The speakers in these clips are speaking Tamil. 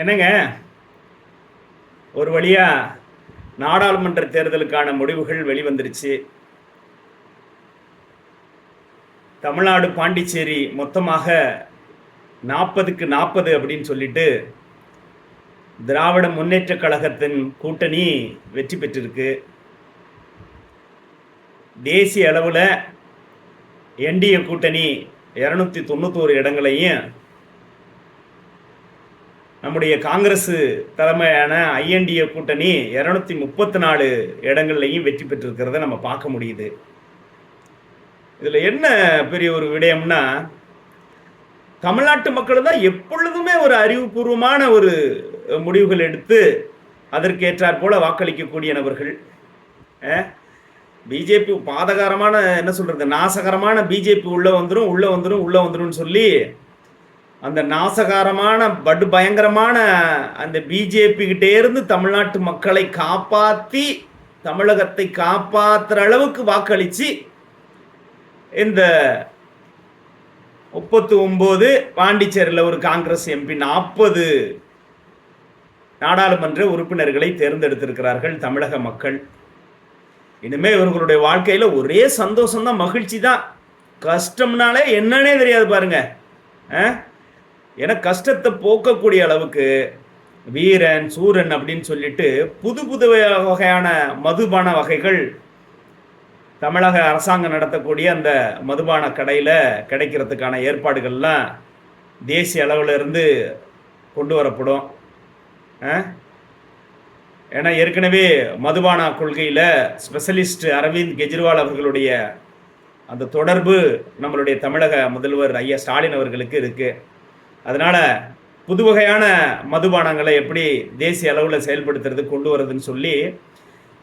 என்னங்க, ஒரு வழியா நாடாளுமன்ற தேர்தலுக்கான முடிவுகள் வெளிவந்துருச்சு. தமிழ்நாடு, பாண்டிச்சேரி மொத்தமாக 40க்கு 40 அப்படின்னு சொல்லிட்டு திராவிட முன்னேற்ற கழகத்தின் கூட்டணி வெற்றி பெற்றிருக்கு. தேசிய அளவில் என்டிஏ கூட்டணி 291 இடங்களையும், நம்முடைய காங்கிரஸ் தலைமையான ஐஎன்டிஏ கூட்டணி 234 இடங்கள்லையும் வெற்றி பெற்றிருக்கிறத நம்ம பார்க்க முடியுது. இதில் என்ன பெரிய ஒரு விடயம்னா, தமிழ்நாட்டு மக்கள் தான் எப்பொழுதுமே ஒரு அறிவுபூர்வமான ஒரு முடிவுகள் எடுத்து அதற்கேற்றாற் போல வாக்களிக்கக்கூடிய நபர்கள். பிஜேபி பாதகாரமான, என்ன சொல்றது, நாசகரமான பிஜேபி உள்ள வந்துடும் சொல்லி அந்த நாசகாரமான படு பயங்கரமான அந்த பிஜேபி கிட்டே இருந்து தமிழ்நாட்டு மக்களை காப்பாற்றி, தமிழகத்தை காப்பாற்றுற அளவுக்கு வாக்களித்து இந்த 39 பாண்டிச்சேரியில் ஒரு காங்கிரஸ் எம்பி 40 நாடாளுமன்ற உறுப்பினர்களை தேர்ந்தெடுத்திருக்கிறார்கள் தமிழக மக்கள். இனிமே இவர்களுடைய வாழ்க்கையில் ஒரே சந்தோஷம்தான், மகிழ்ச்சி தான். கஷ்டம்னாலே என்னன்னே தெரியாது பாருங்க. ஏன்னா கஷ்டத்தை போக்கக்கூடிய அளவுக்கு வீரன் சூரன் அப்படின்னு சொல்லிட்டு புது புது வகையான மதுபான வகைகள் தமிழக அரசாங்கம் நடத்தக்கூடிய அந்த மதுபான கடையில் கிடைக்கிறதுக்கான ஏற்பாடுகள்லாம் தேசிய அளவில் இருந்து கொண்டு வரப்படும். ஏன்னா ஏற்கனவே மதுபான கொள்கையில் ஸ்பெஷலிஸ்ட் அரவிந்த் கெஜ்ரிவால் அவர்களுடைய அந்த தொடர்பு நம்மளுடைய தமிழக முதல்வர் ஐயா ஸ்டாலின் அவர்களுக்கு இருக்குது. அதனால் புது வகையான மதுபானங்களை எப்படி தேசிய அளவில் செயல்படுத்துறது, கொண்டு வரதுன்னு சொல்லி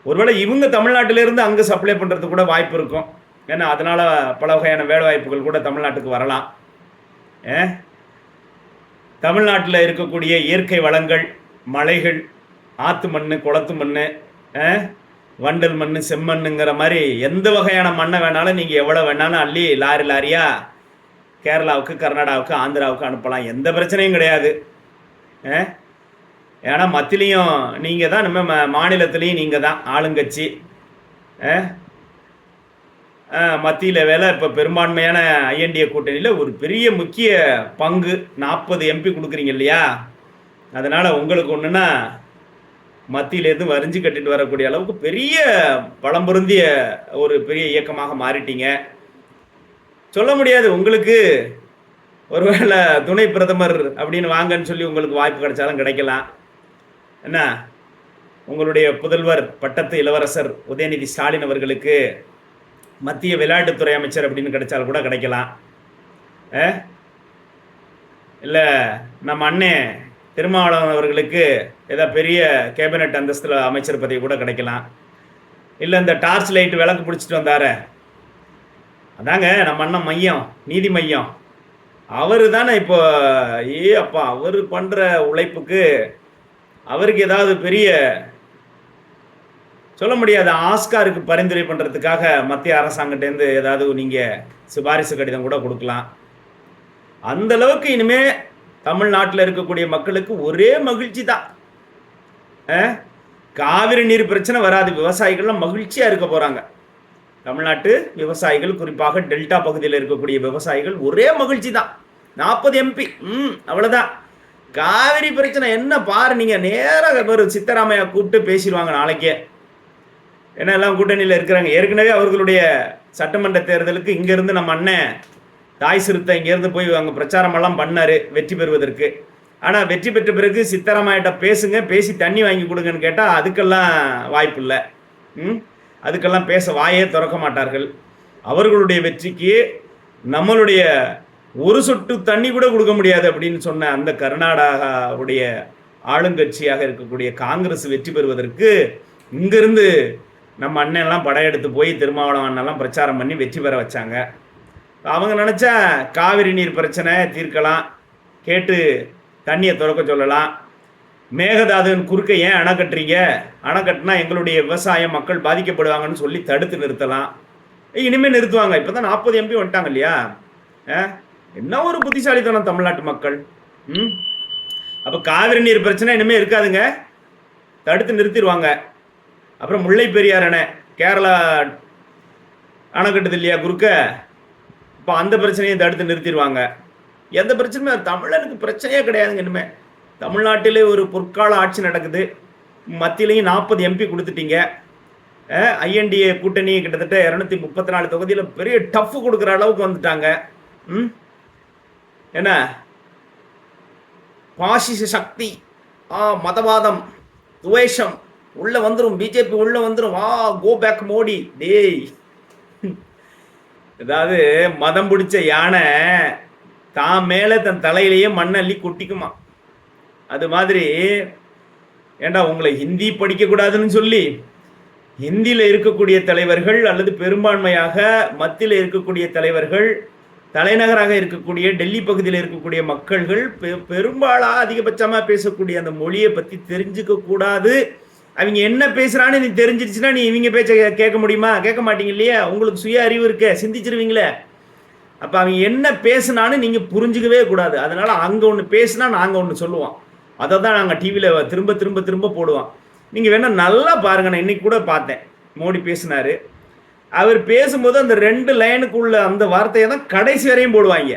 ஒருவேளை இவங்க தமிழ்நாட்டிலேருந்து அங்கே சப்ளை பண்ணுறது கூட வாய்ப்பு இருக்கும். ஏன்னா அதனால் பல வகையான வேலை வாய்ப்புகள் கூட தமிழ்நாட்டுக்கு வரலாம். தமிழ்நாட்டில் இருக்கக்கூடிய இயற்கை வளங்கள், மலைகள், ஆற்று மண், குளத்து மண், வண்டல் மண், செம்மண்ணுங்கிற மாதிரி எந்த வகையான மண்ணை வேணாலும் நீங்கள் எவ்வளோ வேணாலும் அள்ளி லாரி லாரியாக கேரளாவுக்கு, கர்நாடகாவுக்கு, ஆந்திராவுக்கு அனுப்பலாம். எந்த பிரச்சனையும் கிடையாது. ஏன்னா மத்தியிலையும் நீங்கள் தான், நம்ம மாநிலத்திலையும் நீங்கள் தான் ஆளுங்கட்சி. மத்தியில் வேலை இப்போ பெரும்பான்மையான ஐஎன்டிஏ கூட்டணியில் ஒரு பெரிய முக்கிய பங்கு 40 எம்பி கொடுக்குறீங்க இல்லையா? அதனால் உங்களுக்கு ஒன்றுன்னா மத்தியிலேருந்து வரிஞ்சு கட்டிட்டு வரக்கூடிய அளவுக்கு பெரிய பலம் பொருந்திய ஒரு பெரிய இயக்கமாக மாறிட்டீங்க. சொல்ல முடியாது, உங்களுக்கு ஒருவேளை துணை பிரதமர் அப்படின்னு வாங்கன்னு சொல்லி உங்களுக்கு வாய்ப்பு கிடைச்சாலும் கிடைக்கலாம். என்ன, உங்களுடைய புதல்வர் பட்டத்து இளவரசர் உதயநிதி ஸ்டாலின் அவர்களுக்கு மத்திய விளையாட்டுத்துறை அமைச்சர் அப்படின்னு கிடைச்சாலும் கூட கிடைக்கலாம். இல்லை நம்ம அண்ணே திருமாவளவன் அவர்களுக்கு ஏதாவது பெரிய கேபினட் அந்தஸ்தில் அமைச்சர் பதவி கூட கிடைக்கலாம். இல்லை இந்த டார்ச் லைட் விளக்கு பிடிச்சிட்டு வந்தார, அதாங்க நம்ம அண்ணன் மையம், நீதி மையம், அவர் தானே இப்போ அப்பா அவர் பண்ணுற உழைப்புக்கு அவருக்கு ஏதாவது பெரிய, சொல்ல முடியாது, ஆஸ்காருக்கு பரிந்துரை பண்ணுறதுக்காக மத்திய அரசாங்கத்திலேருந்து ஏதாவது நீங்கள் சிபாரிசு கடிதம் கூட கொடுக்கலாம். அந்தளவுக்கு இனிமேல் தமிழ்நாட்டில் இருக்கக்கூடிய மக்களுக்கு ஒரே மகிழ்ச்சி தான். காவிரி நீர் பிரச்சனை வராது, விவசாயிகள்லாம் மகிழ்ச்சியாக இருக்க போகிறாங்க. தமிழ்நாட்டு விவசாயிகள், குறிப்பாக டெல்டா பகுதியில் இருக்கக்கூடிய விவசாயிகள் ஒரே மகிழ்ச்சி தான். 40 எம்பி, அவ்வளோதான். காவிரி பிரச்சனை என்ன பாரு, நீங்கள் நேராக ஒரு சித்தராமையா கூப்பிட்டு பேசிடுவாங்க நாளைக்கே. ஏன்னா எல்லாம் கூட்டணியில் இருக்கிறாங்க. ஏற்கனவே அவர்களுடைய சட்டமன்ற தேர்தலுக்கு இங்கேருந்து நம்ம அண்ணன் தாய் சிறுத்தை இங்கேருந்து போய் அங்கே பிரச்சாரமெல்லாம் பண்ணார் வெற்றி பெறுவதற்கு. ஆனால் வெற்றி பெற்ற பிறகு சித்தராமையிட்ட பேசுங்க, பேசி தண்ணி வாங்கி கொடுங்கன்னு கேட்டால் அதுக்கெல்லாம் வாய்ப்பு இல்லை. அதுக்கெல்லாம் பேச வாயே திறக்க மாட்டார்கள். அவர்களுடைய வெற்றிக்கு நம்மளுடைய ஒரு சொட்டு தண்ணி கூட கொடுக்க முடியாது அப்படின்னு சொன்ன அந்த கர்நாடகாவுடைய ஆளுங்கட்சியாக இருக்கக்கூடிய காங்கிரஸ் வெற்றி பெறுவதற்கு இங்கிருந்து நம்ம அண்ணன்லாம் படையெடுத்து போய் திருமாவளவன் அண்ணெல்லாம் பிரச்சாரம் பண்ணி வெற்றி பெற வச்சாங்க. அவங்க நினச்சா காவிரி நீர் பிரச்சனை தீர்க்கலாம், கேட்டு தண்ணியை திறக்க சொல்லலாம். மேகதாதுவின் குறுக்க ஏன் அணை கட்டுறீங்க, அணை கட்டினா எங்களுடைய விவசாய மக்கள் பாதிக்கப்படுவாங்கன்னு சொல்லி தடுத்து நிறுத்தலாம். இனிமேல் நிறுத்துவாங்க. இப்போ தான் 40 எம்பி வந்துட்டாங்க இல்லையா? என்ன ஒரு புத்திசாலித்தனம் தமிழ்நாட்டு மக்கள். அப்போ காவிரி நீர் பிரச்சனை இனிமேல் இருக்காதுங்க, தடுத்து நிறுத்திடுவாங்க. அப்புறம் முல்லை பெரியார் அணை கேரளா அணை கட்டுது இல்லையா குறுக்க, இப்போ அந்த பிரச்சனையை தடுத்து நிறுத்திடுவாங்க. எந்த பிரச்சனையும் தமிழனுக்கு பிரச்சனையே கிடையாதுங்க. இனிமேல் தமிழ்நாட்டிலே ஒரு பொற்கால ஆட்சி நடக்குது. மத்தியிலையும் 40 MP கொடுத்துட்டீங்க. INDA கூட்டணி கிட்டத்தட்ட 234 தொகுதியில் பெரிய டஃப் கொடுக்குற அளவுக்கு வந்துட்டாங்க. என்ன பாசிச சக்தி, மதவாதம், துவேஷம் உள்ள வந்துடும், பிஜேபி உள்ள வந்துடும். Go back Modi. டேய், ஏதாவது மதம் பிடிச்ச யானை தான் மேலே தன் தலையிலேயே மண்ணள்ளி கொட்டிக்குமா. அது மாதிரி ஏண்டா உங்களை ஹிந்தி படிக்கக்கூடாதுன்னு சொல்லி ஹிந்தியில் இருக்கக்கூடிய தலைவர்கள் அல்லது பெரும்பான்மையாக மத்தியில் இருக்கக்கூடிய தலைவர்கள், தலைநகராக இருக்கக்கூடிய டெல்லி பகுதியில் இருக்கக்கூடிய மக்கள்கள் பெரும்பாலாக அதிகபட்சமாக பேசக்கூடிய அந்த மொழியை பற்றி தெரிஞ்சுக்க கூடாது. அவங்க என்ன பேசுகிறான்னு நீ தெரிஞ்சிருச்சுன்னா நீ இவங்க பேச்ச கேட்க முடியுமா? கேட்க மாட்டீங்க இல்லையா? உங்களுக்கு சுய அறிவு இருக்க, சிந்திச்சிருவீங்களே. அப்போ அவங்க என்ன பேசுனான்னு நீங்கள் புரிஞ்சுக்கவே கூடாது. அதனால் அங்கே ஒன்று பேசுனா நாங்கள் ஒன்று சொல்லுவோம். அதை தான் நாங்கள் டிவியில் திரும்ப திரும்ப திரும்ப போடுவோம். நீங்கள் வேணால் நல்லா பாருங்க. நான் இன்னைக்கு கூட பார்த்தேன், மோடி பேசினார். அவர் பேசும்போது அந்த 2 லைனுக்குள்ள அந்த வார்த்தையை தான் கடைசி வரையும் போடுவாங்க.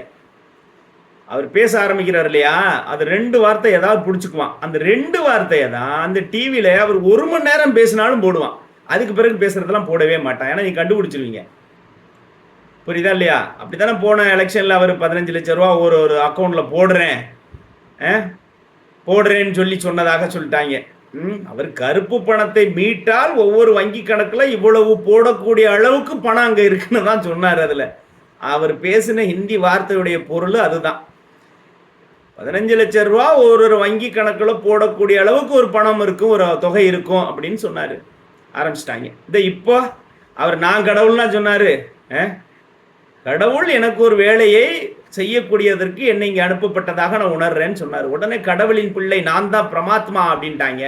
அவர் பேச ஆரம்பிக்கிறார் இல்லையா, அது 2 வார்த்தை ஏதாவது பிடிச்சிக்குவான். அந்த 2 வார்த்தையை தான் அந்த டிவியில் அவர் 1 மணி நேரம் பேசினாலும் போடுவான். அதுக்கு பிறகு பேசுறதெல்லாம் போடவே மாட்டான். ஏன்னா நீங்கள் கண்டுபிடிச்சிருவீங்க. புரியுதா இல்லையா? அப்படி தானே போன எலெக்ஷனில் அவர் 15 லட்சம் ரூபா ஒரு அக்கௌண்ட்டில் போடுறேன்னு சொல்லி சொன்னதாக சொல்லிட்டாங்க. அவர் கருப்பு பணத்தை மீட்டால் ஒவ்வொரு வங்கி கணக்கில் இவ்வளவு போடக்கூடிய அளவுக்கு பணம் அங்கே இருக்குன்னு தான் சொன்னார். அதில் அவர் பேசின ஹிந்தி வார்த்தையுடைய பொருள் அதுதான். 15 லட்சம் ரூபா ஒரு வங்கி கணக்கில் போடக்கூடிய அளவுக்கு ஒரு பணம் இருக்கும், ஒரு தொகை இருக்கும் அப்படின்னு சொன்னார். ஆரம்பிச்சிட்டாங்க. இப்போ அவர் நான் கடவுள்னா சொன்னார். கடவுள் எனக்கு ஒரு வேலையை செய்யக்கூடியதற்கு என்னை இங்கே அனுப்பப்பட்டதாக நான் உணர்றேன்னு சொன்னார். உடனே கடவுளின் பிள்ளை நான் தான் பிரமாத்மா அப்படின்ட்டாங்க.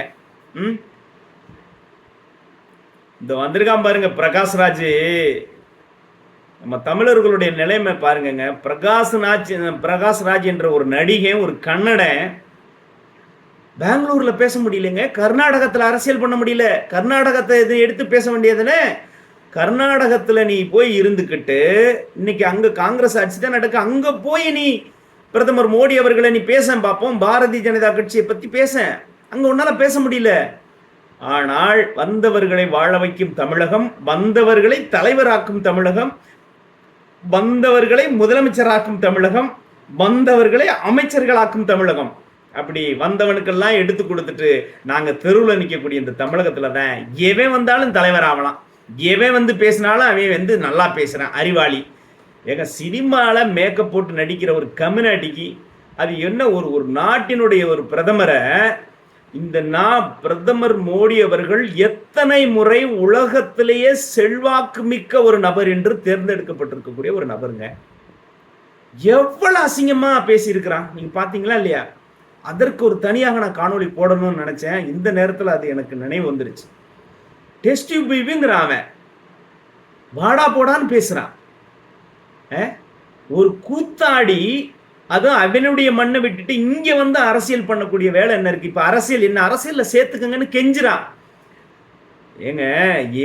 இந்த வந்திருக்கான் பாருங்க பிரகாஷ்ராஜ். நம்ம தமிழர்களுடைய நிலைமை பாருங்க. பிரகாஷ்ராஜ் என்ற ஒரு நடிகை, ஒரு கன்னடன், பெங்களூர்ல பேச முடியலங்க. கர்நாடகத்தில் அரசியல் பண்ண முடியல. கர்நாடகத்தை எடுத்து பேச வேண்டியதுன்னு கர்நாடகத்தில் நீ போய் இருந்துக்கிட்டு இன்னைக்கு அங்கே காங்கிரஸ் ஆட்சி தான் நடக்க, அங்கே போய் நீ பிரதமர் மோடி அவர்களை நீ பேச பார்ப்போம், பாரதிய ஜனதா கட்சியை பற்றி பேச, அங்கே உன்னால பேச முடியல. ஆனால் வந்தவர்களை வாழ வைக்கும் தமிழகம், வந்தவர்களை தலைவராக்கும் தமிழகம், வந்தவர்களை முதலமைச்சராக்கும் தமிழகம், வந்தவர்களை அமைச்சர்களாக்கும் தமிழகம். அப்படி வந்தவனுக்கெல்லாம் எடுத்து கொடுத்துட்டு நாங்கள் தெருவில் நிற்கக்கூடிய இந்த தமிழகத்தில் தான் எவன் வந்தாலும் தலைவர் ஆகலாம், எவன் வந்து பேசினாலும் அவன் நல்லா பேசுகிறான், அறிவாளி. ஏங்க சினிமாவில் மேக்கப் போட்டு நடிக்கிற ஒரு கம்யூனிட்டிக்கு அது என்ன ஒரு நாட்டினுடைய ஒரு பிரதமரை, இந்த பிரதமர் மோடி அவர்கள் எத்தனை முறை உலகத்திலேயே செல்வாக்கு மிக்க ஒரு நபர் என்று தேர்ந்தெடுக்கப்பட்டிருக்கக்கூடிய ஒரு நபருங்க. எவ்வளவு அசிங்கமா பேசியிருக்கிறான் நீங்க பாத்தீங்களா இல்லையா? அதற்கு ஒரு தனியாக நான் காணொளி போடணும்னு நினைச்சேன். இந்த நேரத்தில் அது எனக்கு நினைவு வந்துருச்சு. டெஸ்ட் டியூப்ங்கிறான் அவன், வாடா போடான்னு பேசுறான். ஒரு கூத்தாடி, அதுவும் அவனுடைய மண்ணை விட்டுட்டு இங்க வந்து அரசியல் பண்ணக்கூடிய வேலை என்ன இருக்கு? இப்ப அரசியல் என்ன, அரசியல்ல சேர்த்துக்கங்கன்னு கெஞ்சுறான். ஏங்க,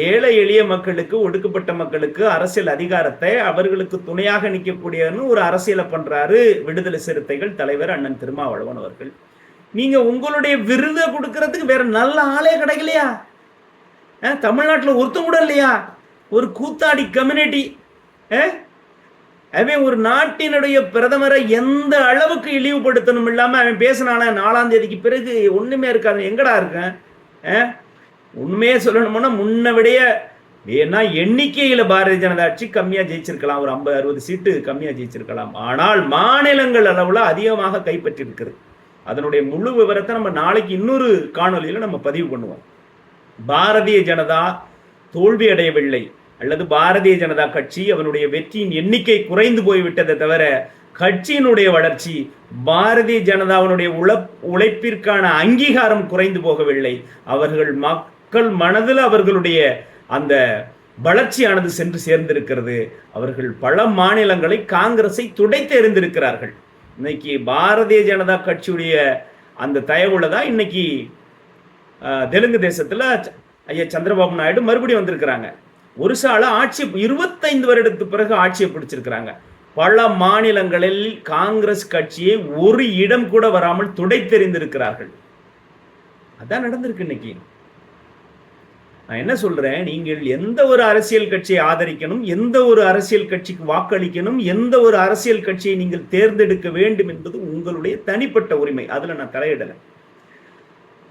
ஏழை எளிய மக்களுக்கு, ஒடுக்கப்பட்ட மக்களுக்கு அரசியல் அதிகாரத்தை அவர்களுக்கு துணையாக நிற்கக்கூடியன்னு ஒரு அரசியலை பண்றாரு விடுதலை சிறுத்தைகள் தலைவர் அண்ணன் திருமாவளவன் அவர்கள். நீங்க உங்களுடைய விருதை கொடுக்கறதுக்கு வேற நல்ல ஆளே கிடைக்கலையா? தமிழ்நாட்டில் ஒருத்தம் கூட இல்லையா? ஒரு கூத்தாடி கம்யூனிட்டி. அவன் ஒரு நாட்டினுடைய பிரதமரை எந்த அளவுக்கு இழிவுபடுத்தணும் இல்லாம அவன் பேசினான 4ஆம் தேதிக்கு பிறகு ஒண்ணுமே இருக்காது. எங்கடா இருக்கேன்? உண்மையே சொல்லணும்னா முன்ன விடைய ஏன்னா எண்ணிக்கையில பாரதிய ஜனதா கட்சி கம்மியா ஜெயிச்சிருக்கலாம், ஒரு 50-60 சீட்டு கம்மியா ஜெயிச்சிருக்கலாம். ஆனால் மாநிலங்கள் அளவுல அதிகமாக கைப்பற்றி இருக்கிறது. அதனுடைய முழு விவரத்தை நம்ம நாளைக்கு இன்னொரு காணொலியில நம்ம பதிவு பண்ணுவோம். பாரதிய ஜனதா தோல்வி அடையவில்லை, அல்லது பாரதிய ஜனதா கட்சி அவனுடைய வெற்றியின் எண்ணிக்கை குறைந்து போய்விட்டதை தவிர கட்சியினுடைய வளர்ச்சி, பாரதிய ஜனதாவினுடைய உழைப்பிற்கான அங்கீகாரம் குறைந்து போகவில்லை. அவர்கள் மக்கள் மனதில் அவர்களுடைய அந்த வளர்ச்சியானது சென்று சேர்ந்திருக்கிறது. அவர்கள் பல மாநிலங்களை காங்கிரஸை துடைத்து எறிந்திருக்கிறார்கள். இன்னைக்கு பாரதிய ஜனதா கட்சியுடைய அந்த தயவுல தான் இன்னைக்கு தெலுங்கு தேசத்துல ஐயா சந்திரபாபு நாயுடு மறுபடியும் வந்திருக்கிறாங்க. ஒரு சால ஆட்சி 25 வருடத்துக்கு பிறகு ஆட்சியை பிடிச்சிருக்கிறாங்க. பல மாநிலங்களில் காங்கிரஸ் கட்சியை ஒரு இடம் கூட வராமல் துடைத்தெறிந்திருக்கிறார்கள். அதான் நடந்திருக்கு இன்னைக்கு. நான் என்ன சொல்றேன், நீங்கள் எந்த ஒரு அரசியல் கட்சியை ஆதரிக்கணும், எந்த ஒரு அரசியல் கட்சிக்கு வாக்களிக்கணும், எந்த ஒரு அரசியல் கட்சியை நீங்கள் தேர்ந்தெடுக்க வேண்டும் என்பது உங்களுடைய தனிப்பட்ட உரிமை. அதுல நான் தலையிடலை.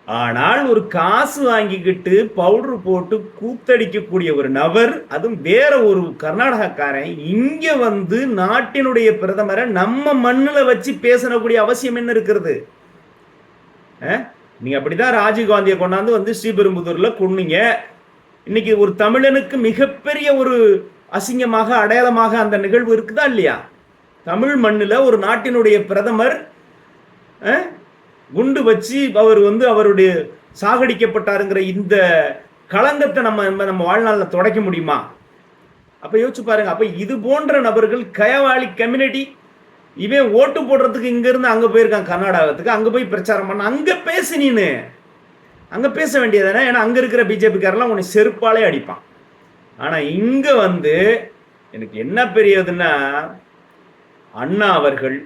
ஆனால் ஒரு காசு வாங்கிக்கிட்டு பவுடர் போட்டு கூத்தடிக்கக்கூடிய ஒரு நபர், அதுவும் வேற ஒரு கர்நாடகக்காரன் இங்க வந்து நாட்டினுடைய பிரதமரை நம்ம மண்ணில் வச்சு பேசக்கூடிய அவசியம் என்ன இருக்கிறது? நீங்க அப்படிதான் ராஜீவ்காந்தியை கொண்டாந்து வந்து ஸ்ரீபெரும்புதூர்ல கொன்னீங்க. இன்னைக்கு ஒரு தமிழனுக்கு மிகப்பெரிய ஒரு அசிங்கமாக அடையாளமாக அந்த நிகழ்வு இருக்குதா இல்லையா? தமிழ் மண்ணில் ஒரு நாட்டினுடைய பிரதமர் குண்டு வச்சு அவர் வந்து அவருடைய சாகடிக்கப்பட்டாருங்கிற இந்த களங்கத்தை நம்ம வாழ்நாளில் தொடக்க முடியுமா? அப்ப யோசிச்சு பாருங்க. அப்ப இது போன்ற நபர்கள் கயவாளி கம்யூனிட்டி, இவன் ஓட்டு போடுறதுக்கு இங்க இருந்து அங்க போயிருக்கான் கர்நாடகத்துக்கு, அங்க போய் பிரச்சாரம் பண்ண, அங்க பேசு, நீனு அங்க பேச வேண்டியதானே? ஏன்னா அங்க இருக்கிற பிஜேபிக்காரெல்லாம் உன்னை செருப்பாலே அடிப்பான். ஆனா இங்க வந்து எனக்கு என்ன பெரியதுன்னா, அண்ணா அவர்கள்,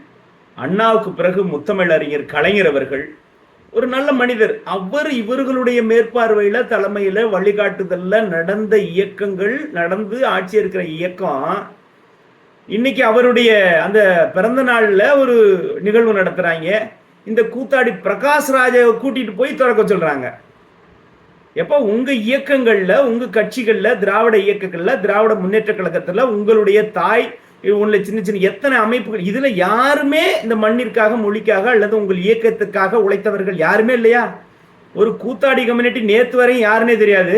அண்ணாவுக்கு பிறகு முத்தமிழ் அறிஞர் கலைஞர் அவர்கள் ஒரு நல்ல மனிதர். அவர் இவர்களுடைய மேற்பார்வையில தலைமையில வழிகாட்டுதல்ல நடந்த இயக்கங்கள், நடந்து ஆட்சி இருக்கிற இயக்கம் இன்னைக்கு அவருடைய அந்த பிறந்த நாள்ல ஒரு நிகழ்வு நடத்துறாங்க. இந்த கூத்தாடி பிரகாஷ் ராஜை கூட்டிட்டு போய் திறக்க சொல்றாங்க. எப்போ உங்க இயக்கங்கள்ல, உங்க கட்சிகள்ல, திராவிட இயக்கங்கள்ல, திராவிட முன்னேற்ற கழகத்துல உங்களுடைய தாய் உள்ள சின்ன சின்ன எத்தனை அமைப்புகள், இதுல யாருமே இந்த மண்ணிற்காக, மொழிக்காக அல்லது உங்கள் இயக்கத்துக்காக உழைத்தவர்கள் யாருமே இல்லையா? ஒரு கூத்தாடி கம்யூனிட்டி நேத்து வரையும் யாருன்னே தெரியாது.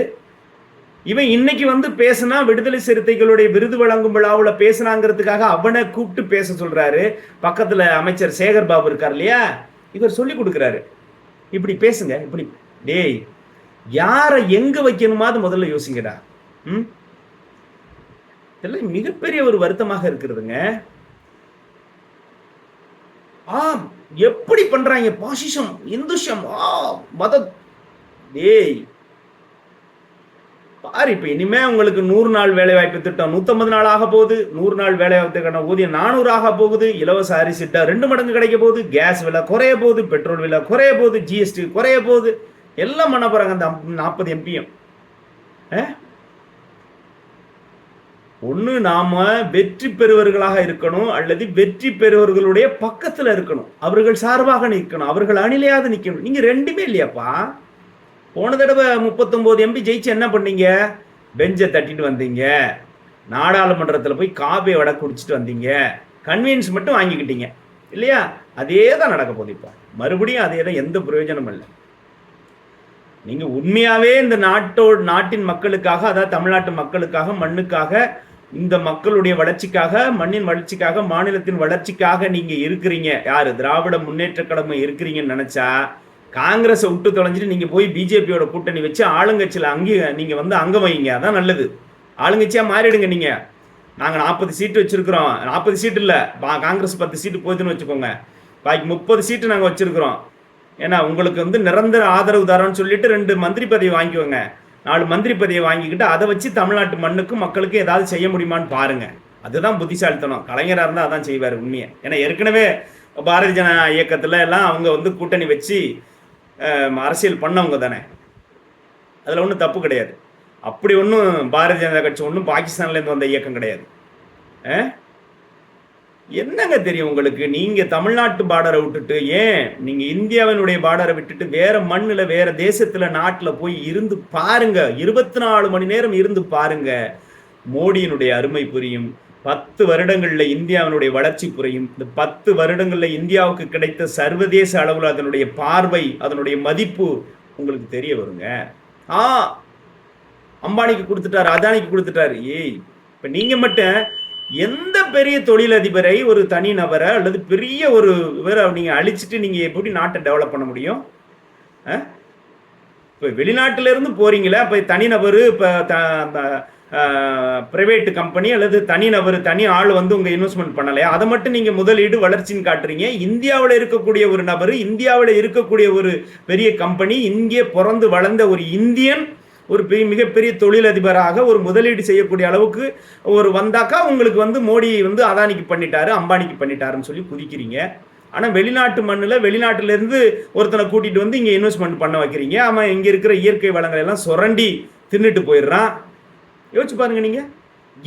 இவன் இன்னைக்கு வந்து பேசினா விடுதலை சிறுத்தைகளுடைய விருது வழங்கும் விழாவில் பேசினாங்கிறதுக்காக அவனை கூப்பிட்டு பேச சொல்றாரு. பக்கத்துல அமைச்சர் சேகர் பாபு இருக்கார் இல்லையா, இவர் சொல்லி கொடுக்குறாரு, இப்படி பேசுங்க, இப்படி. டேய், யாரை எங்க வைக்கணுமாது முதல்ல யோசிங்கடா. இதெல்லாம் மிகப்பெரிய ஒரு வருத்தமாக இருக்கிறதுங்க. எப்படி பண்றாங்க பாசிசம், இந்துஷம், மத. டேய் பாரு, இப்ப இனிமே உங்களுக்கு 100 நாள் வேலை வாய்ப்பு திட்டம் 150 நாள் ஆக போகுது. 100 நாள் வேலை வாய்ப்பு ஊதியம் 400 ஆக போகுது. இலவச அரிசி 2 மடங்கு கிடைக்க போகுது. கேஸ் விலை குறைய போகுது, பெட்ரோல் விலை குறைய போகுது, ஜிஎஸ்டி குறைய போகுது. எல்லாம் பண்ண போறாங்க அந்த 40 எம்பியும். ஒண்ணு நாம வெற்றி பெறுவர்களாக இருக்கணும், அல்லது வெற்றி பெறுவர்களுடைய பக்கத்துல இருக்கணும், அவர்கள் சார்பாக நிற்கணும், அவர்கள் அணிலையாவது நிற்கணும். நீங்க ரெண்டுமே இல்லையாப்பா. போன தடவை 39 எம்பி ஜெயிச்சு என்ன பண்ணீங்க? பெஞ்சை தட்டிட்டு வந்தீங்க, நாடாளுமன்றத்தில் போய் காபி வடை குடிச்சிட்டு வந்தீங்க, கன்வீனியன்ஸ் மட்டும் வாங்கிக்கிட்டீங்க இல்லையா? அதே தான் நடக்க போகுது. இப்போ மறுபடியும் அதே தான், எந்த பிரயோஜனமும் இல்லை. நீங்க உண்மையாவே இந்த நாட்டின் மக்களுக்காக, அதாவது தமிழ்நாட்டு மக்களுக்காக, மண்ணுக்காக, இந்த மக்களுடைய வளர்ச்சிக்காக, மண்ணின் வளர்ச்சிக்காக, மாநிலத்தின் வளர்ச்சிக்காக நீங்க இருக்கிறீங்க, யாரு திராவிட முன்னேற்ற கழகம் இருக்கிறீங்கன்னு நினைச்சா, காங்கிரஸை விட்டு தொலைஞ்சிட்டு நீங்க போய் பிஜேபியோட கூட்டணி வச்சு ஆளுங்கட்சியில் நீங்க வந்து அங்கம் வைங்க. அதான் நல்லது. ஆளுங்கட்சியா மாறிடுங்க. நீங்க நாங்க 40 சீட்டு வச்சிருக்கிறோம், 40 சீட்டு இல்ல, காங்கிரஸ் 10 சீட்டு போகுதுன்னு வச்சுக்கோங்க, பாக்கி 30 சீட்டு நாங்க வச்சிருக்கிறோம். ஏன்னா உங்களுக்கு வந்து நிரந்தர ஆதரவு தரோன்னு சொல்லிட்டு 2 மந்திரி பதவி வாங்கிக்கோங்க, 4 மந்திரி பதவியை வாங்கிக்கிட்டு அதை வச்சு தமிழ்நாட்டு மண்ணுக்கும் மக்களுக்கும் ஏதாவது செய்ய முடியுமான்னு பாருங்க. அதுதான் புத்திசாலித்தனம். கலைஞராக இருந்தால் அதான் செய்வார் உண்மையை. ஏன்னா ஏற்கனவே பாரதிய ஜனதா இயக்கத்தில் எல்லாம் அவங்க வந்து கூட்டணி வச்சு அரசியல் பண்ணவங்க தானே, அதில் ஒன்றும் தப்பு கிடையாது. அப்படி ஒன்றும் பாரதிய ஜனதா கட்சி ஒன்றும் பாகிஸ்தான்லேருந்து வந்த இயக்கம் கிடையாது. என்னங்க தெரியும் உங்களுக்கு? நீங்க தமிழ்நாட்டு பார்டரை விட்டுட்டு, ஏன் நீங்க இந்தியாவினுடைய பார்டரை விட்டுட்டு வேற மண்ணுல, வேற தேசத்துல, நாட்டுல போய் இருந்து பாருங்க. 24 மணி நேரம் இருந்து பாருங்க. மோடியினுடைய அருமை புரியும். 10 வருடங்கள்ல இந்தியாவினுடைய வளர்ச்சி புரியும். இந்த 10 வருடங்கள்ல இந்தியாவுக்கு கிடைத்த சர்வதேச அளவில் அதனுடைய பார்வை, அதனுடைய மதிப்பு உங்களுக்கு தெரிய வருங்க. அம்பானிக்கு கொடுத்துட்டாரு, அதானிக்கு கொடுத்துட்டாரு. ஏய், இப்ப நீங்க மட்டும் எந்த பெரிய தொழிலதிபரை, ஒரு தனி நபரை அல்லது பெரிய ஒரு இவரை நீங்க அழிச்சிட்டு நீங்க எப்படி நாட்டை டெவலப் பண்ண முடியும்? இப்போ வெளிநாட்டில இருந்து போறீங்களா? இப்போ தனிநபர், இப்போ ப்ரைவேட் கம்பெனி அல்லது தனிநபர் தனி ஆள் வந்து உங்கள் இன்வெஸ்ட்மெண்ட் பண்ணலையா, அதை மட்டும் நீங்கள் முதலீடு வளர்ச்சின்னு காட்டுறீங்க. இந்தியாவில் இருக்கக்கூடிய ஒரு நபர், இந்தியாவில் இருக்கக்கூடிய ஒரு பெரிய கம்பெனி, இங்கே பிறந்து வளர்ந்த ஒரு இந்தியன் ஒரு மிகப்பெரிய தொழிலதிபராக ஒரு முதலீடு செய்யக்கூடிய அளவுக்கு ஒரு வந்தாக்கா உங்களுக்கு வந்து மோடி வந்து அதானிக்கு பண்ணிட்டாரு, அம்பானிக்கு பண்ணிட்டாருன்னு சொல்லி குதிக்கிறீங்க. ஆனால் வெளிநாட்டு மண்ணில் வெளிநாட்டிலேருந்து ஒருத்தனை கூட்டிகிட்டு வந்து இங்கே இன்வெஸ்ட்மெண்ட் பண்ண வைக்கிறீங்க. அவன் இங்கே இருக்கிற இயற்கை வளங்களை எல்லாம் சுரண்டி தின்னுட்டு போயிடுறான். யோசிச்சு பாருங்க, நீங்கள்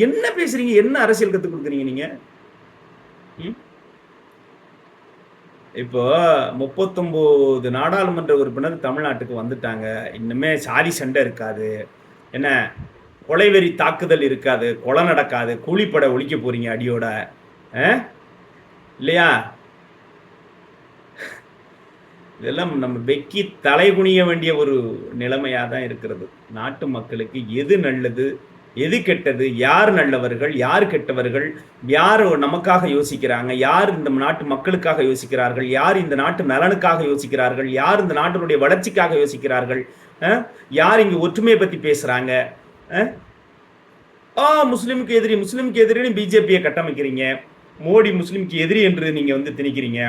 என்ன பேசுறீங்க, என்ன அரசியல் கற்றுக் கொடுக்குறீங்க நீங்கள்? இப்போ 39 நாடாளுமன்ற உறுப்பினர் தமிழ்நாட்டுக்கு வந்துட்டாங்க. இன்னுமே சாதி சண்டை இருக்காது, என்ன கொலைவெறி தாக்குதல் இருக்காது, கொலை நடக்காது, கூலிப்படை ஒழிக்க போறீங்க அடியோட, இல்லையா? இதெல்லாம் நம்ம வெக்கி தலை குனிய வேண்டிய ஒரு நிலைமையாக தான் இருக்கிறது. நாட்டு மக்களுக்கு எது நல்லது, எது கெட்டது, யார் நல்லவர்கள், யார் கெட்டவர்கள், யார் நமக்காக யோசிக்கிறாங்க, யார் இந்த நாட்டு மக்களுக்காக யோசிக்கிறார்கள், யார் இந்த நாட்டு நலனுக்காக யோசிக்கிறார்கள், யார் இந்த நாட்டினுடைய வளர்ச்சிக்காக யோசிக்கிறார்கள், யார் இங்கே ஒற்றுமையை பற்றி பேசுகிறாங்க. முஸ்லீமுக்கு எதிரி, முஸ்லீமுக்கு எதிரின்னு பிஜேபியை கட்டமைக்கிறீங்க. மோடி முஸ்லீமுக்கு எதிரி என்று நீங்கள் வந்து திணிக்கிறீங்க.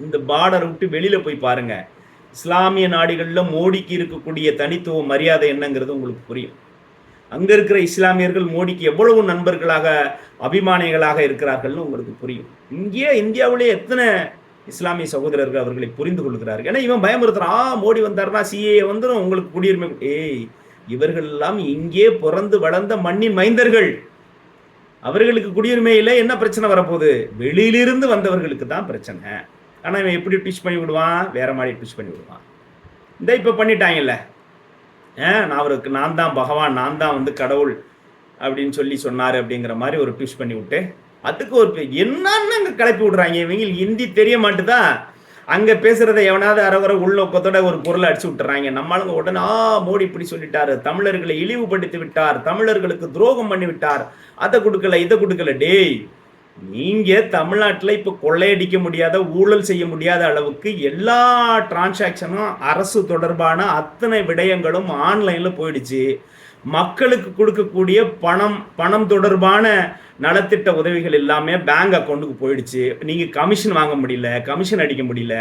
இந்த பார்டரை விட்டு வெளியில் போய் பாருங்க. இஸ்லாமிய நாடுகளில் மோடிக்கு இருக்கக்கூடிய தனித்துவ மரியாதை என்னங்கிறது உங்களுக்கு புரியும். அங்கே இருக்கிற இஸ்லாமியர்கள் மோடிக்கு எவ்வளவு நண்பர்களாக அபிமானிகளாக இருக்கிறார்கள்னு உங்களுக்கு புரியும். இங்கே இந்தியாவிலே எத்தனை இஸ்லாமிய சகோதரர்கள் அவர்களை புரிந்து கொள்கிறார்கள். ஏன்னா இவன் பயமுறுத்துறான், மோடி வந்தார்னா சிஏ வந்துடும், உங்களுக்கு குடியுரிமை. இவர்கள் எல்லாம் இங்கே பிறந்து வளர்ந்த மண்ணின் மைந்தர்கள். அவர்களுக்கு குடியுரிமை இல்லை, என்ன பிரச்சனை வரப்போகுது? வெளியிலிருந்து வந்தவர்களுக்கு தான் பிரச்சனை. ஆனால் இவன் எப்படி ட்விச் பண்ணி விடுவான், வேற மாதிரி ட்விச் பண்ணி விடுவான். இந்த இப்போ பண்ணிட்டாங்கல்ல, நான் தான் பகவான், நான் தான் வந்து கடவுள் அப்படின்னு சொல்லி சொன்னார் அப்படிங்கிற மாதிரி ஒரு ட்விச் பண்ணி விட்டு அதுக்கு ஒரு என்னன்னு அங்கே கிளப்பி விடுறாங்க. இவங்க ஹிந்தி தெரிய மாட்டுதா, அங்கே பேசுகிறத எவனாவது அறவர உள்நோக்கத்தோட ஒரு பொருளை அடிச்சு விட்டுறாங்க. நம்மளுங்க உடனே மோடி இப்படி சொல்லிட்டாரு, தமிழர்களை இழிவுபடுத்தி விட்டார், தமிழர்களுக்கு துரோகம் பண்ணி விட்டார், அதை கொடுக்கல இதை கொடுக்கல. டேய், நீங்க தமிழ்நாட்டில் இப்போ கொள்ளையடிக்க முடியாத, ஊழல் செய்ய முடியாத அளவுக்கு எல்லா டிரான்சாக்ஷனும் அரசு தொடர்பான அத்தனை விடயங்களும் ஆன்லைன்ல போயிடுச்சு. மக்களுக்கு கொடுக்கக்கூடிய பணம் தொடர்பான நலத்திட்ட உதவிகள் எல்லாமே பேங்க் அக்கௌண்ட்டுக்கு போயிடுச்சு. நீங்க கமிஷன் வாங்க முடியல, கமிஷன் அடிக்க முடியல,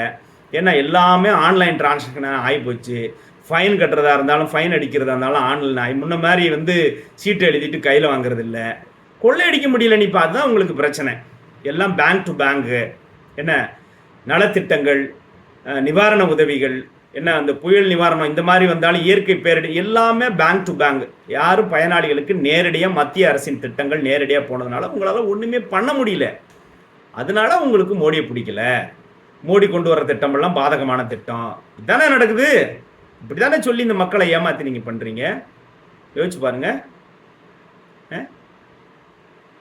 ஏன்னா எல்லாமே ஆன்லைன் டிரான்சாக்ஷன் ஆகி போச்சு. ஃபைன் கட்டுறதா இருந்தாலும் ஃபைன் அடிக்கிறதா இருந்தாலும் ஆன்லைன் ஆகி, முன்ன மாதிரி வந்து சீட்டு எழுதிட்டு கையில் வாங்குறது இல்லை. கொள்ளையடிக்க முடியல, நீ பார்த்து உங்களுக்கு பிரச்சனை. எல்லாம் பேங்க் டு பேங்கு, என்ன நலத்திட்டங்கள், நிவாரண உதவிகள், என்ன அந்த புயல் நிவாரணம் இந்த மாதிரி வந்தாலும் இயற்கை பேரிடர் எல்லாமே பேங்க் டு பேங்க். யாரும் பயனாளிகளுக்கு நேரடியாக மத்திய அரசின் திட்டங்கள் நேரடியாக போனதுனால உங்களால் ஒன்றுமே பண்ண முடியல. அதனால உங்களுக்கு மோடியை பிடிக்கல. மோடி கொண்டு வர திட்டமெல்லாம் பாதகமான திட்டம். இதுதானே நடக்குது. இப்படி தானே சொல்லி இந்த மக்களை ஏமாற்றி நீங்கள் பண்ணுறீங்க. யோசிச்சு பாருங்க.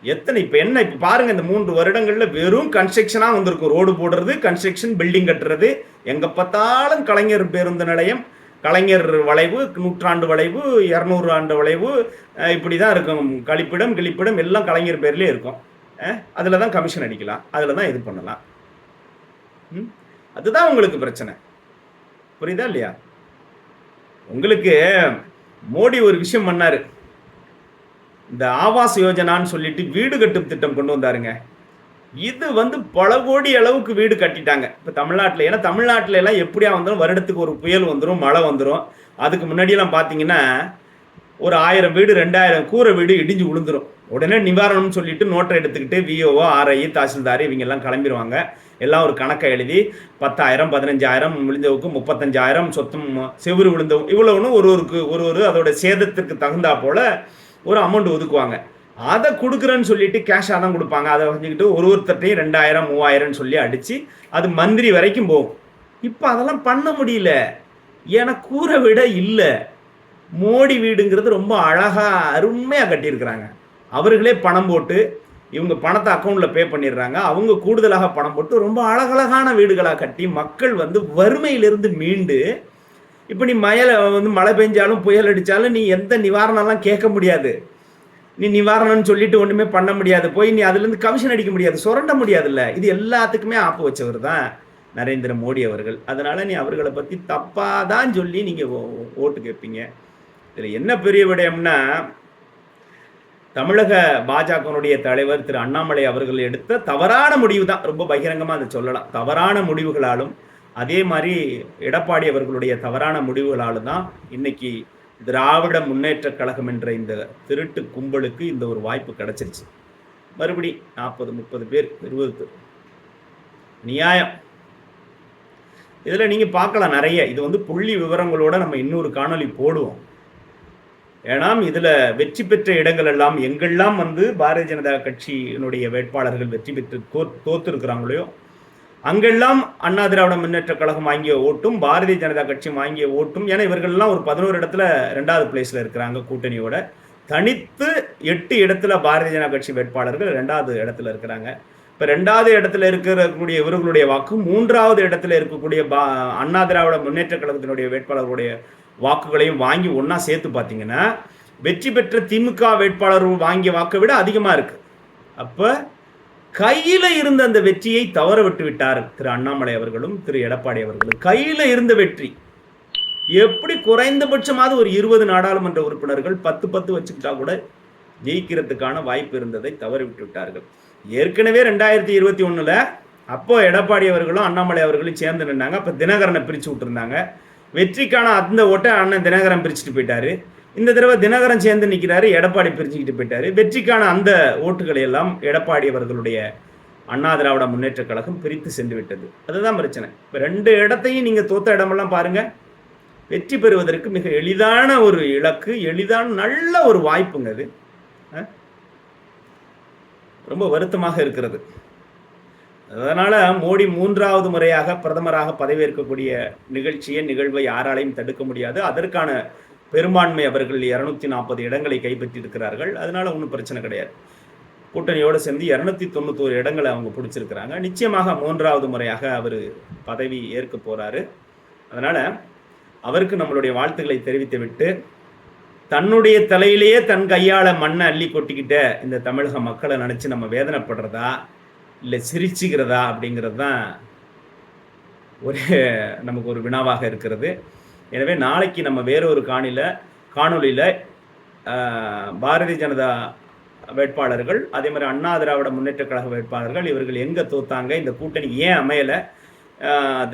எத்தனை இப்போ என்ன இப்போ பாருங்கள், இந்த 3 வருடங்களில் வெறும் கன்ஸ்ட்ரக்ஷனாக வந்திருக்கும். ரோடு போடுறது, கன்ஸ்ட்ரக்ஷன், பில்டிங் கட்டுறது, எங்கே பார்த்தாலும் கலைஞர் பேருந்து நிலையம், கலைஞர் வளைவு, 100 ஆண்டு வளைவு, 200 ஆண்டு வளைவு, இப்படி தான் இருக்கும். கிளிப்பிடம் எல்லாம் கலைஞர் பேர்லேயே இருக்கும். அதில் தான் கமிஷன் அடிக்கலாம், அதில் தான் இது பண்ணலாம். அதுதான் உங்களுக்கு பிரச்சனை. புரியுதா இல்லையா? உங்களுக்கு மோடி ஒரு விஷயம் பண்ணாரு, இந்த ஆவாஸ் யோஜனான்னு சொல்லிட்டு வீடு கட்டும் திட்டம் கொண்டு வந்தாருங்க. இது வந்து பல கோடி அளவுக்கு வீடு கட்டிட்டாங்க இப்போ தமிழ்நாட்டில். ஏன்னா தமிழ்நாட்டில் எல்லாம் எப்படியா வந்துடும், வருடத்துக்கு ஒரு புயல் வந்துடும், மழை வந்துடும். அதுக்கு முன்னாடியெல்லாம் பார்த்தீங்கன்னா ஒரு 1000 வீடு 2000 கூரை வீடு இடிஞ்சு விழுந்துடும். உடனே நிவாரணம்னு சொல்லிட்டு நோட்டை எடுத்துக்கிட்டு விஓஓ, ஆர்ஐ, தாசில்தார் இவங்க எல்லாம் கிளம்பிடுவாங்க. எல்லாம் ஒரு கணக்கை எழுதி 10,000 15,000 விழுந்தவுக்கு 35,000 சொத்தம் செவுறு விழுந்தவும் இவ்வளவுன்னு ஒரு அதோட சேதத்துக்கு தகுந்தா போல ஒரு அமௌண்ட் ஒதுக்குவாங்க. அதை கொடுக்குறேன்னு சொல்லிட்டு கேஷாக தான் கொடுப்பாங்க. அதை வச்சுக்கிட்டு ஒருத்தர்ட்டையும் 2000 3000 சொல்லி அடித்து அது மந்திரி வரைக்கும் போகும். இப்போ அதெல்லாம் பண்ண முடியல, ஏன்னா கூரை வீட இல்லை. மோடி வீடுங்கிறது ரொம்ப அழகாக அருமையாக கட்டியிருக்கிறாங்க. அவர்களே பணம் போட்டு இவங்க பணத்தை அக்கௌண்ட்டில் பே பண்ணிடுறாங்க. அவங்க கூடுதலாக பணம் போட்டு ரொம்ப அழகழகான வீடுகளாக கட்டி மக்கள் வந்து வறுமையிலிருந்து மீண்டு, இப்போ நீ மழை பெஞ்சாலும் புயல் அடித்தாலும் நீ எந்த நிவாரணம்லாம் கேட்க முடியாது. நீ நிவாரணம்னு சொல்லிட்டு ஒன்றுமே பண்ண முடியாது. போய் நீ அதுலேருந்து கமிஷன் அடிக்க முடியாது, சுரண்ட முடியாதுல்ல. இது எல்லாத்துக்குமே ஆப்பு வச்சவர் தான் நரேந்திர மோடி அவர்கள். அதனால் நீ அவர்களை பற்றி தப்பாக தான் சொல்லி நீங்கள் ஓட்டு கேட்பீங்க. இதில் என்ன பெரிய விடயம்னா, தமிழக பாஜகனுடைய தலைவர் திரு அண்ணாமலை அவர்கள் எடுத்த தவறான முடிவு தான், ரொம்ப பகிரங்கமாக அதை சொல்லலாம். தவறான முடிவுகளாலும் அதே மாதிரி எடப்பாடி அவர்களுடைய தவறான முடிவுகளாலும் தான் இன்னைக்கு திராவிட முன்னேற்ற கழகம் என்ற இந்த திருட்டு கும்பலுக்கு இந்த ஒரு வாய்ப்பு கிடைச்சிருச்சு. மறுபடி 40-30 பேர் 20 பேர் நியாயம். இதில் நீங்கள் பார்க்கலாம் நிறைய. இது புள்ளி விவரங்களோட நம்ம இன்னொரு காணொலி போடுவோம். ஏன்னா இதில் வெற்றி பெற்ற இடங்கள் எல்லாம் எங்கெல்லாம் பாரதிய ஜனதா கட்சியினுடைய வேட்பாளர்கள் வெற்றி பெற்று தோத்துருக்கிறாங்களோ அங்கெல்லாம் அண்ணா திராவிட முன்னேற்ற கழகம் வாங்கிய ஓட்டும் பாரதிய ஜனதா கட்சி வாங்கிய ஓட்டும், ஏன்னா இவர்கள்லாம் ஒரு 11 இடத்துல 2வது பிளேஸில் இருக்கிறாங்க கூட்டணியோட. தனித்து 8 இடத்துல பாரதிய ஜனதா கட்சி வேட்பாளர்கள் 2வது இடத்துல இருக்கிறாங்க. இப்போ 2வது இடத்துல இருக்கக்கூடிய இவர்களுடைய வாக்கு 3வது இடத்துல இருக்கக்கூடிய அண்ணா திராவிட முன்னேற்ற கழகத்தினுடைய வேட்பாளர்களுடைய வாக்குகளையும் வாங்கி ஒன்றா சேர்த்து பார்த்தீங்கன்னா வெற்றி பெற்ற திமுக வேட்பாளர்கள் வாங்கிய வாக்கை விட அதிகமாக இருக்கு. அப்போ கையில் இருந்த அந்த வெற்றியை தவற விட்டு விட்டார் திரு அண்ணாமலை அவர்களும் திரு எடப்பாடி அவர்களும். கையில் இருந்த வெற்றி எப்படி குறைந்தபட்சமாவது ஒரு 20 நாடாளுமன்ற உறுப்பினர்கள் 10 வச்சுக்கிட்டா கூட ஜெயிக்கிறதுக்கான வாய்ப்பு இருந்ததை தவற விட்டு விட்டார்கள். ஏற்கனவே 2021 அப்போ எடப்பாடி அவர்களும் அண்ணாமலை அவர்களும் சேர்ந்து நின்னாங்க. அப்போ தினகரனை பிரித்து விட்டுருந்தாங்க. வெற்றிக்கான அந்த ஓட்டை அண்ணன் தினகரன் பிரிச்சுட்டு போயிட்டாரு. இந்த தடவை தினகரன் சேர்ந்து நிற்கிறாரு, எடப்பாடி பிரிச்சுக்கிட்டு போயிட்டாரு. வெற்றிக்கான அந்த ஓட்டுகளை எல்லாம் எடப்பாடி அவர்களுடைய அண்ணா திராவிட முன்னேற்ற கழகம் பிரித்து சென்று விட்டது. அதுதான் பிரச்சனை. இப்போ 2 இடத்தையும் நீங்கள் தோத்த இடமெல்லாம் பாருங்க. வெற்றி பெறுவதற்கு மிக எளிதான ஒரு இலக்கு, எளிதான நல்ல ஒரு வாய்ப்புங்க. அது ரொம்ப வருத்தமாக இருக்கிறது. அதனால மோடி 3வது முறையாக பிரதமராக பதவியேற்கக்கூடிய நிகழ்வை யாராலையும் தடுக்க முடியாது. அதற்கான பெரும்பான்மை அவர்கள் 240 இடங்களை கைப்பற்றி இருக்கிறார்கள். அதனால ஒன்றும் பிரச்சனை கிடையாது. கூட்டணியோடு சேர்ந்து 291 இடங்களை அவங்க பிடிச்சிருக்கிறாங்க. நிச்சயமாக 3வது முறையாக அவர் பதவி ஏற்க போறாரு. அதனால அவருக்கு நம்மளுடைய வாழ்த்துக்களை தெரிவித்து விட்டு, தன்னுடைய தலையிலேயே தன் கையால மண்ணை அள்ளி கொட்டிக்கிட்ட இந்த தமிழக மக்களை நினைச்சு நம்ம வேதனைப்படுறதா இல்லை சிரிச்சுக்கிறதா அப்படிங்கிறது தான் நமக்கு ஒரு வினாவாக இருக்கிறது. எனவே நாளைக்கு நம்ம வேறொரு காணொலியில் பாரதிய ஜனதா வேட்பாளர்கள், அதே மாதிரி அண்ணா திராவிட முன்னேற்ற கழக வேட்பாளர்கள் இவர்கள் எங்கே தோத்தாங்க, இந்த கூட்டணி ஏன் அமையலை,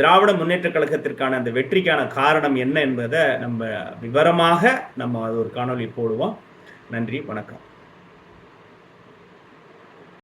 திராவிட முன்னேற்ற கழகத்திற்கான அந்த வெற்றிக்கான காரணம் என்ன என்பதை நம்ம விவரமாக அது ஒரு காணொலி போடுவோம். நன்றி, வணக்கம்.